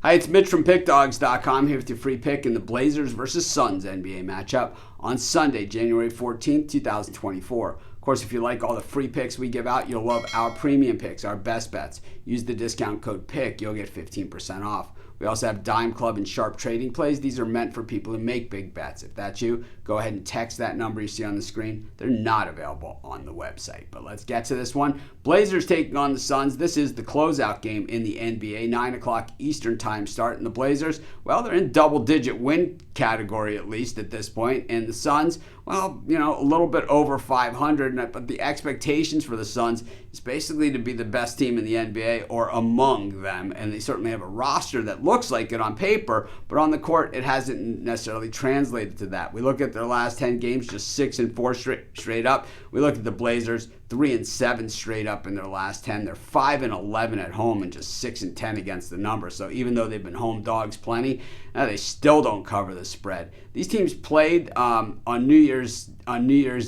Hi, it's Mitch from Pickdawgz.com here with your free pick in the Blazers versus Suns NBA matchup on Sunday, January 14th, 2024. Of course, if you like all the free picks we give out, you'll love our premium picks, our best bets. Use the discount code PICK, you'll get 15% off. We also have Dime Club and Sharp Trading Plays. These are meant for people who make big bets. If that's you, go ahead and text that number you see on the screen. They're not available on the website. But let's get to this one. Blazers taking on the Suns. This is the closeout game in the NBA. 9 o'clock Eastern time start. And the Blazers, well, they're in double-digit win category at least at this point. And the Suns, well, you know, a little bit over 500. But the expectations for the Suns is basically to be the best team in the NBA or among them. And they certainly have a roster that looks like it on paper, but on the court it hasn't necessarily translated to that. We look at their last 10 games, just 6-4 straight up. We look at the Blazers, 3-7 straight up in their last 10. They're 5-11 at home and just 6-10 against the number. So even though they've been home dogs plenty, they still don't cover the spread. These teams played on New Year's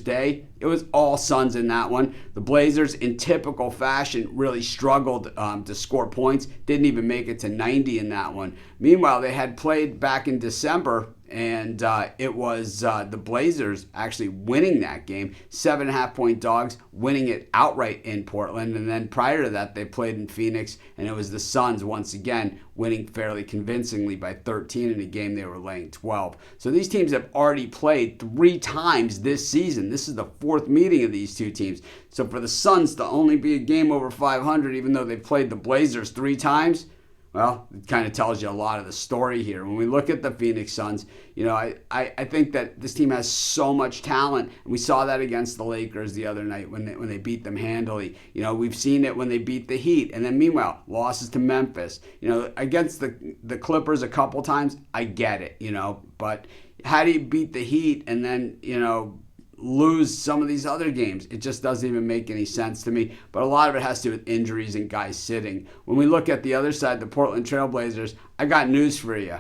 Day. It was all Suns in that one. The Blazers, in typical fashion, really struggled to score points. Didn't even make it to 90 in that one. Meanwhile, they had played back in December, and it was the Blazers actually winning that game. 7.5-point dogs, winning it outright in Portland. And then prior to that, they played in Phoenix, and it was the Suns once again winning fairly convincingly by 13 in a game they were laying 12. So these teams have already played 3 times this season. This is the 4th meeting of these two teams. So for the Suns to only be a game over 500, even though they've played the Blazers 3 times, well, it kind of tells you a lot of the story here. When we look at the Phoenix Suns, you know, I think that this team has so much talent. And we saw that against the Lakers the other night when they beat them handily. You know, we've seen it when they beat the Heat. And then meanwhile, losses to Memphis. You know, against the Clippers a couple times, I get it, you know. But how do you beat the Heat and then, you know, lose some of these other games? It just doesn't even make any sense to me. But a lot of it has to do with injuries and guys sitting. When we look at the other side, the Portland Trail Blazers, I got news for you.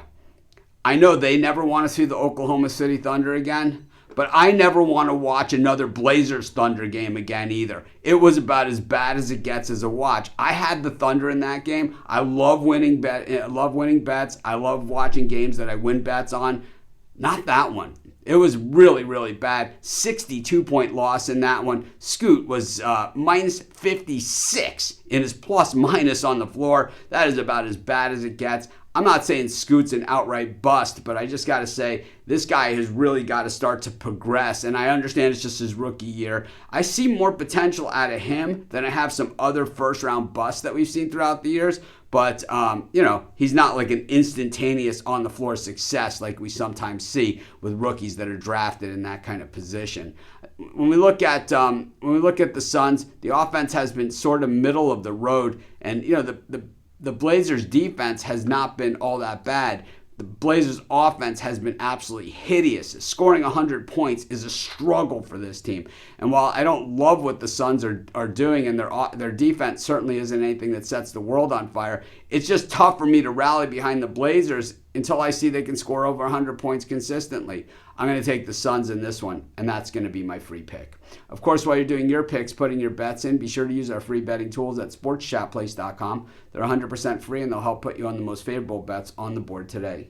I know they never want to see the Oklahoma City Thunder again, but I never want to watch another Blazers Thunder game again either. It was about as bad as it gets as a watch. I had the Thunder in that game. I love winning bets. I love watching games that I win bets on. Not that one. It was really, really bad. 62-point loss in that one. Scoot was minus 56 in his plus-minus on the floor. That is about as bad as it gets. I'm not saying Scoot's an outright bust, but I just got to say this guy has really got to start to progress, and I understand it's just his rookie year. I see more potential out of him than I have some other first-round busts that we've seen throughout the years. But, you know, he's not like an instantaneous on-the-floor success like we sometimes see with rookies that are drafted in that kind of position. When we look at the Suns, the offense has been sort of middle of the road, and you know the Blazers' defense has not been all that bad. The Blazers' offense has been absolutely hideous. Scoring 100 points is a struggle for this team. And while I don't love what the Suns are doing, and their defense certainly isn't anything that sets the world on fire, it's just tough for me to rally behind the Blazers until I see they can score over 100 points consistently. I'm going to take the Suns in this one, and that's going to be my free pick. Of course, while you're doing your picks, putting your bets in, be sure to use our free betting tools at sportschatplace.com. They're 100% free, and they'll help put you on the most favorable bets on the board today.